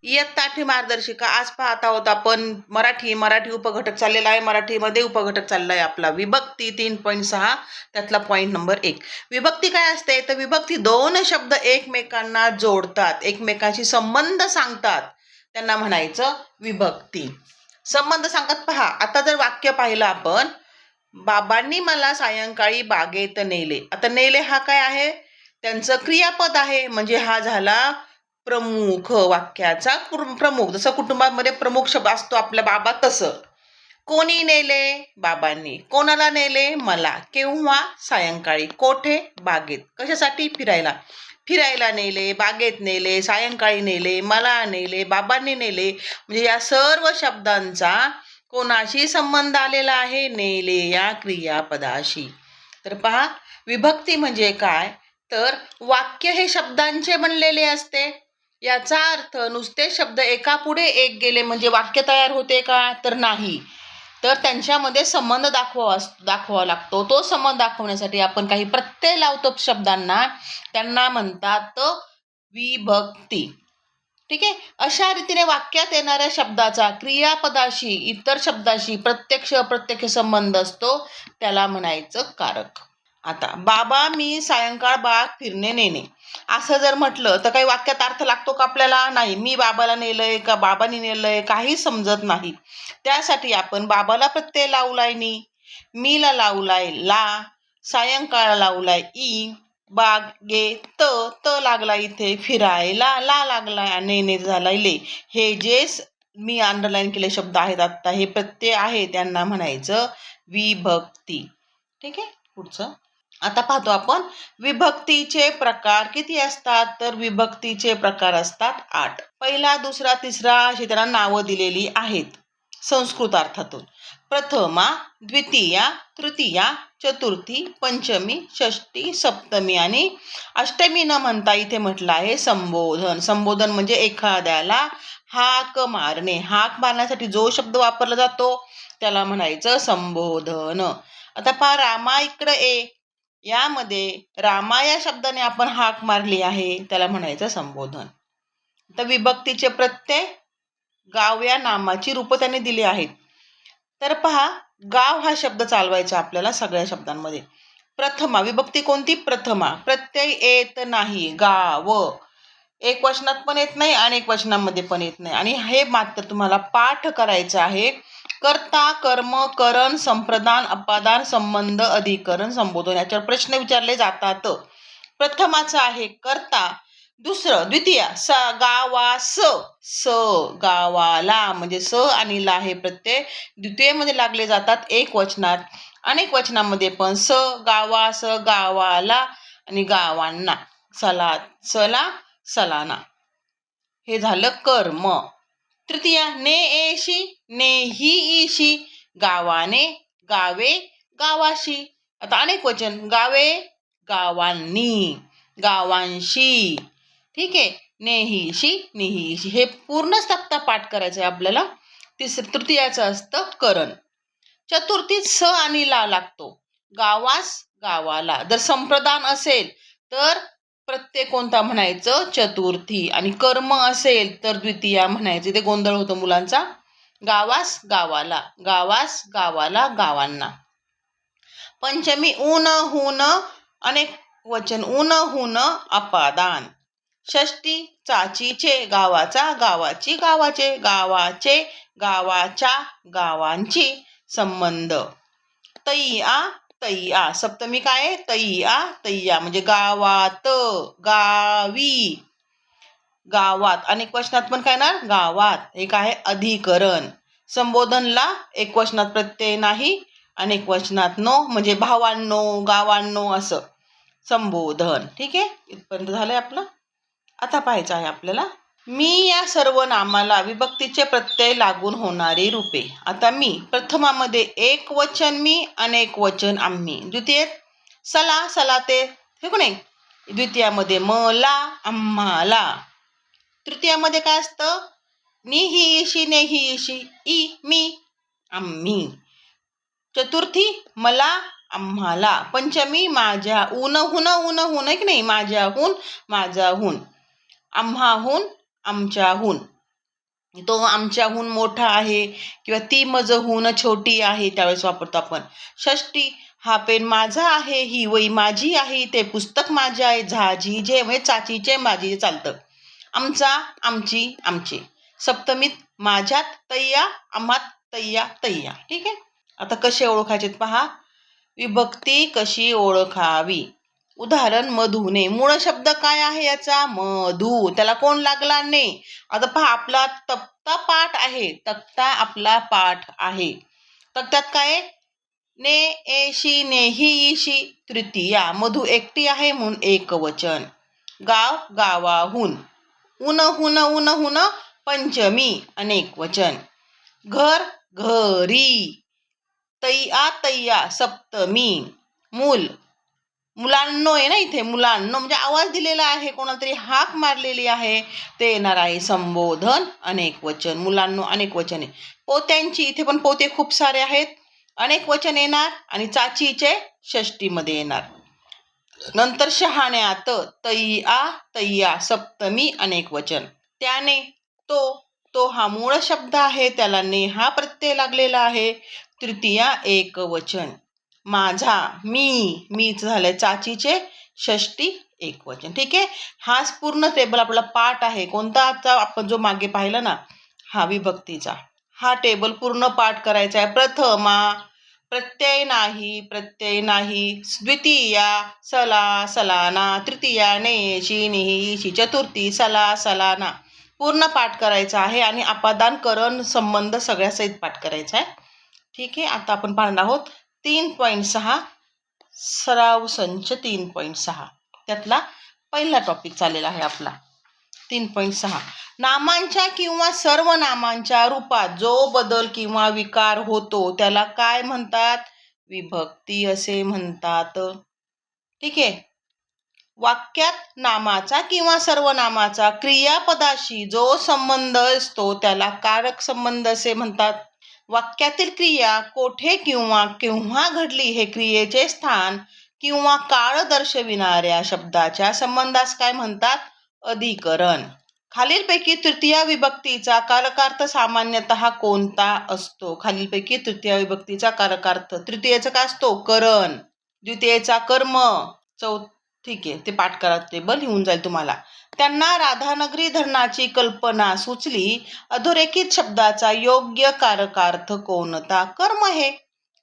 इयत्ता 8वी मार्गदर्शिका. आज पाहत आहोत आपण मराठी उपघटक चाललेला आहे. मराठीमध्ये उपघटक चालला आहे आपला विभक्ती 3.6 त्यातला पॉईंट नंबर 1. विभक्ती काय असते तर विभक्ती दोन शब्द एकमेकांना जोडतात, एकमेकांशी संबंध सांगतात, त्यांना म्हणायचं विभक्ती. संबंध सांगत पहा. आता जर वाक्य पाहिलं आपण, बाबांनी मला सायंकाळी बागेत नेले. आता नेले हा काय आहे, त्यांचं क्रियापद आहे, म्हणजे हा झाला प्रमुख वाक्याचा प्रमुख. जसं कुटुंबामध्ये प्रमुख शब्द असतो आपल्या बाबा, तसं कोणी नेले, बाबांनी. कोणाला नेले, मला. केव्हा, सायंकाळी. कोठे, बागेत. कशासाठी, फिरायला. फिरायला नेले, बागेत नेले, सायंकाळी नेले, मला नेले, बाबांनी नेले. म्हणजे या सर्व शब्दांचा कोणाशी संबंध आलेला आहे, नेले या क्रियापदाशी. तर पहा, विभक्ती म्हणजे काय तर वाक्य हे शब्दांचे बनलेले असते. याचा अर्थ नुसते शब्द एकापुढे एक गेले म्हणजे वाक्य तयार होते का तर नाही, तर त्यांच्यामध्ये संबंध दाखवावा लागतो. तो संबंध दाखवण्यासाठी आपण काही प्रत्यय लावतो शब्दांना, त्यांना म्हणतात विभक्ती. ठीक आहे. अशा रीतीने वाक्यात येणाऱ्या शब्दाचा क्रियापदाशी, इतर शब्दाशी प्रत्यक्ष अप्रत्यक्ष संबंध असतो, त्याला म्हणायचं कारक. आता बाबा मी सायंकाळ बाग फिरणे नेणे असं जर म्हटलं तर काही वाक्यात अर्थ लागतो का आपल्याला? नाही. मी बाबाला नेलंय का बाबांनी नेलंय काही समजत नाही. त्यासाठी आपण बाबाला प्रत्यय लावलाय नी, मीला लावलाय ला, सायंकाळ लावलाय ई, बागेत त लागला इथे, फिरायला ला लागलाय आणि नेणे झालाय ले. हे जे मी अंडरलाईन केले शब्द आहेत आता, हे प्रत्यय आहे, त्यांना म्हणायचं विभक्ती. ठीक आहे. पुढचं आता पाहतो आपण. विभक्तीचे प्रकार किती असतात तर विभक्तीचे प्रकार असतात 8. पहिला, दुसरा, तिसरा अशी त्यांना नावं दिलेली आहेत संस्कृत अर्थातून. प्रथमा, द्वितीया, तृतीया, चतुर्थी, पंचमी, षष्टी, सप्तमी आणि अष्टमी न म्हणता इथे म्हटलं आहे संबोधन. संबोधन म्हणजे एखाद्याला हाक मारणे. हाक मारण्यासाठी जो शब्द वापरला जातो त्याला म्हणायचं संबोधन. आता पहा, रामा इकडे ये, यामध्ये रामा या शब्दाने आपण हाक मारली आहे, त्याला म्हणायचं संबोधन. तर विभक्तीचे प्रत्यय गाव या नामाची रूपं त्यांनी दिली आहेत. तर पहा, गाव हा शब्द चालवायचा आपल्याला सगळ्या शब्दांमध्ये. प्रथमा, विभक्ती कोणती? प्रथमा. प्रत्यय येत नाही. गाव एक वचनात पण येत नाही, अनेक वचनांमध्ये पण येत नाही. आणि हे मात्र तुम्हाला पाठ करायचं आहे. कर्ता, कर्म, करण, संप्रदान, अपादान, संबंध, अधिकरण, संबोधन याच्यावर प्रश्न विचारले जातात. प्रथमाचं आहे कर्ता. दुसरं, द्वितीय गावास, स गावाला म्हणजे स आणि ला हे प्रत्यय द्वितीयमध्ये लागले जातात एक वचनात. अनेक वचनामध्ये पण स, गावास, गावाला आणि गावांना, सला, सलाना. हे झालं कर्म. तृतीय, ने एशी, ने ही ईशी, गावाने, गावे, गावाशी. आता अनेक वचन, गावे, गावांनी, गावांशी. ठीक आहे. नेहीशी, निहीशी. हे पूर्णच तक्ता पाठ करायचं आहे आपल्याला. तृतीयाचं असतं करण. चतुर्थीत स आणि ला लागतो. गावास, गावाला. जर संप्रदान असेल तर प्रत्यय कोणता म्हणायचं? चतुर्थी. आणि कर्म असेल तर द्वितीया म्हणायचं. ते गोंधळ होतो मुलांचा. गावास, गावाला, गावास, गावाला, गावांना. पंचमी, ऊन, हुन, अनेक वचन, ऊन, हुन, अपादान. षष्टी, चाचीचे, गावाचा, गावाची, गावाचे, गावाचे, गावाच्या, गावांची, संबंध. तैया, तैया. सप्तमी काय? तैया, तैया म्हणजे गावात, गावी, गावात. अनेक वचनात पण काय ना गावात. हे काय? अधिकरण. संबोधनला एक वचनात प्रत्यय नाही, अनेक वचनात नो, म्हणजे भावांनो, गावांनो असं संबोधन. ठीक आहे. इथपर्यंत झालंय आपलं. आता पाहायचं आहे आपल्याला मी या सर्व नामाला विभक्तीचे प्रत्यय लागून होणारी रूपे. आता मी प्रथमामध्ये एक वचन मी, अनेक वचन आम्ही. द्वितीय सला, सलाते, हे कोणी? द्वितीयामध्ये मला, आम्हाला. तृतीयामध्ये काय असतं? निही ईशी, नेही ईशी, ई, मी, आम्ही. चतुर्थी मला, आम्हाला. पंचमी माझ्या, ऊन, हुन, ऊन, हुन, की नाही, माझ्याहून, माझ्याहून, आम्हाहून, आमच्याहून. तो आमच्याहून मोठा आहे किंवा ती माझहून छोटी आहे त्यावेळेस वापरतो आपण. षष्टी, हा पेन माझा आहे, ही वही माझी आहे, ते पुस्तक माझे आहे. झाजी जे म्हणजे चाचीचे माझी चालतं. आमचा, आमची, आमचे. सप्तमीत माझ्यात तय्या, आम्हात तय्या, तय्या. ठीक आहे. आता कसे ओळखायचे पहा. विभक्ती कशी ओळखावी. उदाहरण मधुने. मूळ शब्द काय आहे याचा? मधु. त्याला कोण लागला? ने. आता पहा आपला तक्ता पाठ आहे. तक्ता आपला पाठ आहे. तक्त्यात काय? ने, एशी, नेही, ईशी. तृतीया. मधु एकटी आहे म्हणून एकवचन. गाव, गावाहून. उन, हुन, उनहून. पंचमी अनेक वचन. घर, घरी. तैया, तैया सप्तमी. मूल, मुलांनो आहे ना इथे. मुलांनो म्हणजे आवाज दिलेला आहे, कोणाला तरी हाक मारलेली आहे, ते येणार आहे संबोधन अनेक वचन. मुलांनो अनेक वचन आहे. पोत्यांची, इथे पण पोते खूप सारे आहेत, अनेक वचन येणार आणि चाचीचे षष्टीमध्ये येणार. नंतर शहाण्यात, तैया, तैया सप्तमी अनेक वचन. त्याने, तो, तो हा मूळ शब्द आहे, त्याला ने हा प्रत्यय लागलेला आहे, तृतीया एक वचन. माझा, मी, मीच झालंय चाचीचे षष्टी एक वचन. ठीक आहे. हाच पूर्ण टेबल आपला पाठ आहे. कोणता? आपण जो मागे पाहिला ना, हा विभक्तीचा. हा टेबल पूर्ण पाठ करायचा आहे. प्रथमा, प्रत्यय नाही, प्रत्यय नाही. द्वितीया, सला, सलाना. तृतीया, नेशी, निही, चतुर्थी, सला, सलाना. पूर्ण पाठ करायचा आहे आणि अपादान करण संबंध सगळ्यासहित पाठ करायचा आहे. ठीक आहे. आता आपण पाहणार आहोत 3.6 सराव संच 3.6. त्यातला पहिला टॉपिक चाललेला आहे आपला 3.6. नामांच्या किंवा सर्वनामांच्या रूपात जो बदल किंवा विकार होतो त्याला काय म्हणतात? विभक्ती असे म्हणतात. ठीक आहे. वाक्यात नामाचा किंवा सर्वनामाचा क्रियापदाशी जो संबंध असतो त्याला कारक संबंध असे म्हणतात. वाक्यातील क्रिया कोठे किंवा केव्हा घडली हे क्रियेचे स्थान किंवा काळ दर्शविणाऱ्या शब्दाच्या संबंधास काय म्हणतात? अधिकरण. खालीलपैकी तृतीय विभक्तीचा कारकार्थ सामान्यतः कोणता असतो? खालीलपैकी तृतीय विभक्तीचा कारकार्थ. तृतीयेचा काय असतो? करण. द्वितीयेचा कर्म. ठीक आहे, ते पाठ करा. टेबल येऊन जाईल तुम्हाला. त्यांना राधानगरी धरणाची कल्पना सुचली. अधोरेखित शब्दाचा योग्य कारकार्थ कोणता? कर्म आहे.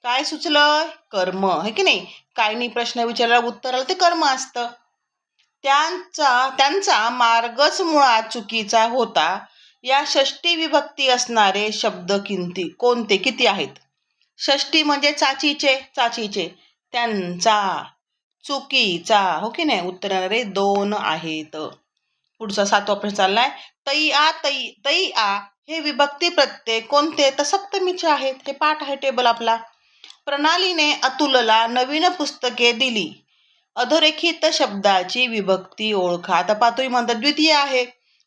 काय सुचलं? कर्म आहे की नाही. काय नाही प्रश्न विचारला उत्तर आलं ते कर्म असतं. त्यांचा मार्गच मुळात चुकीचा होता. या षष्टी विभक्ती असणारे शब्द कोणते? किती आहेत? षष्टी म्हणजे चाचीचे. चाचीचे. त्यांचा, चुकीचा, हो की नाही. उत्तर येणारे 2 आहेत. पुढचा 7वा प्रश्न चाललाय. तैया, तैया हे विभक्ती प्रत्यय कोणते? तर सप्तमीचे आहेत. हे पाठ आहे टेबल आपला. प्रणालीने अतुलला नवीन पुस्तके दिली. अधोरेखित शब्दाची विभक्ती ओळखा. आता पाहतोय म्हणतात द्वितीय आहे,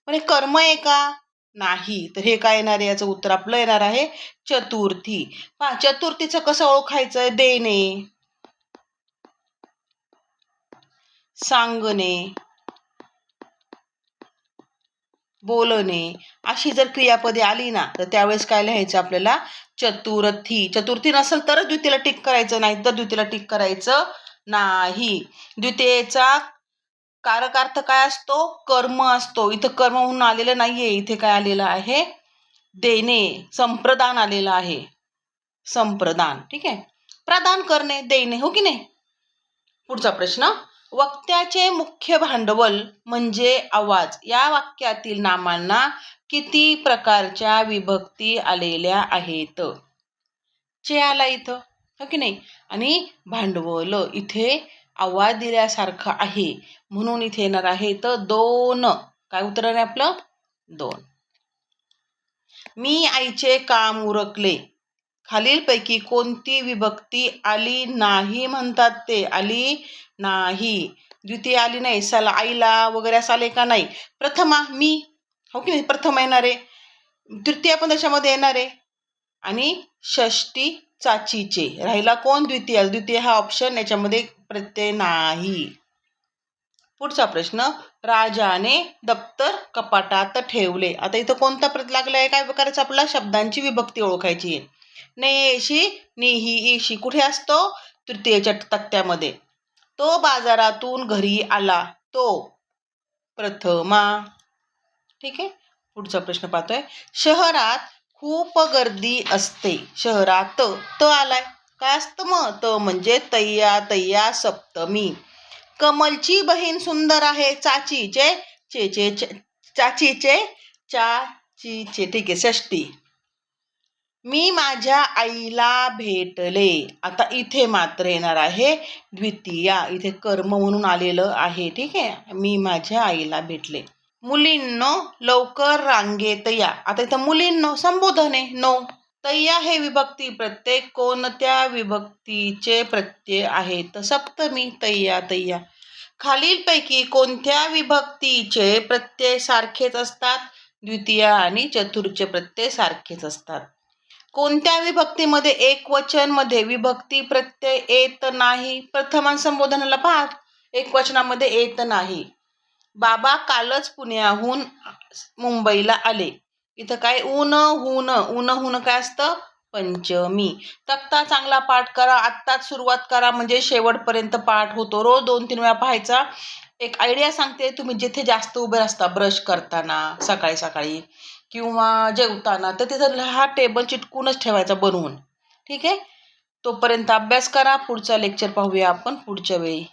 पण हे कर्म आहे का? नाही. तर हे काय येणार आहे? याचं उत्तर आपलं येणार आहे चतुर्थी. पहा चतुर्थीचं कसं ओळखायचं? देणे, सांगणे, बोलणे अशी जर क्रियापदे आली ना तर त्यावेळेस काय लिहायचं आपल्याला? चतुर्थी. चतुर्थी नसेल तर द्वितीयेला टिक करायचं, नाही तर द्वितीयेला टिक करायचं नाही. द्वितीयेचा कारकार्थ काय असतो? कर्म असतो. इथं कर्म म्हणून आलेलं नाहीये, इथे काय आलेलं आहे? देणे, संप्रदान आलेलं आहे. संप्रदान. ठीक आहे. प्रदान करणे, देणे, हो की नाही. पुढचा प्रश्न. वक्त्याचे मुख्य भांडवल म्हणजे आवाज. या वाक्यातील नामांना किती प्रकारच्या विभक्ती आलेल्या आहेत? चे आला इथं, हो की नाही. आणि भांडवल इथे आवाज दिल्यासारखं आहे म्हणून इथे येणार आहे तर 2. काय उत्तर आहे आपलं? 2. मी आईचे काम उरकले. खालीलपैकी कोणती विभक्ती आली नाही म्हणतात ते? आली नाही. द्वितीय आली नाही. साला, आईला वगैरे असं आले का? नाही. प्रथमा, मी, हो की नाही. प्रथम येणार आहे. तृतीय पण त्याच्यामध्ये येणार आहे. आणि षष्टी चाचीचे. राहिला कोण? द्वितीय. द्वितीय हा ऑप्शन, याच्यामध्ये प्रत्यय नाही. पुढचा प्रश्न, राजाने दप्तर कपाटात ठेवले. आता इथं कोणता प्रत लागलाय, काय करायचं, आपल्याला शब्दांची विभक्ती ओळखायची आहे. नेशी, निही, ईशी कुठे असतो, तृतीयेच्या तक्त्यामध्ये. तो बाजारातून घरी आला, तो प्रथमा. ठीक आहे. पुढचा प्रश्न पाहतोय, शहरात खूप गर्दी असते. शहरात त आलाय, काय असतं मग, त म्हणजे तय्या, तय्या सप्तमी. कमलची बहीण सुंदर आहे. चाचीचे, चाचीचे, चाचीचे. ठीक आहे, षष्टी. मी माझ्या आईला भेटले. आता इथे मात्र येणार आहे द्वितीया. इथे कर्म म्हणून आलेलं आहे. ठीक आहे, मी माझ्या आईला भेटले. मुलींनो लवकर रांगेत या. आता इथं मुलींनो संबोधन आहे, नो. तय्या हे विभक्ती प्रत्यय, कोणत्या विभक्तीचे प्रत्यय आहेत, सप्तमी, तय्या, तय्या. खालीलपैकी कोणत्या विभक्तीचे प्रत्यय सारखेच असतात, द्वितीय आणि चतुर्थचे प्रत्यय सारखेच असतात. कोणत्या विभक्तीमध्ये एकवचन मध्ये विभक्ती प्रत्यय येत नाही, प्रथमान संबोधनाला पहा, एकवचनामध्ये येत नाही. बाबा कालच पुण्याहून मुंबईला आले. इथं काय, ऊन हुन, ऊन हुन काय असतं, पंचमी. तक्ता चांगला पाठ करा, आत्ताच सुरुवात करा म्हणजे शेवटपर्यंत पाठ होतो. रोज 2-3 वेळा पाहायचा. एक आयडिया सांगते, तुम्ही जिथे जास्त उभे असता, ब्रश करताना सकाळी सकाळी किंवा जेवताना, तर तिथं हा टेबल चिटकूनच ठेवायचा बनवून. ठीक आहे, तोपर्यंत अभ्यास करा. पुढचा लेक्चर पाहूया आपण पुढच्या वेळी.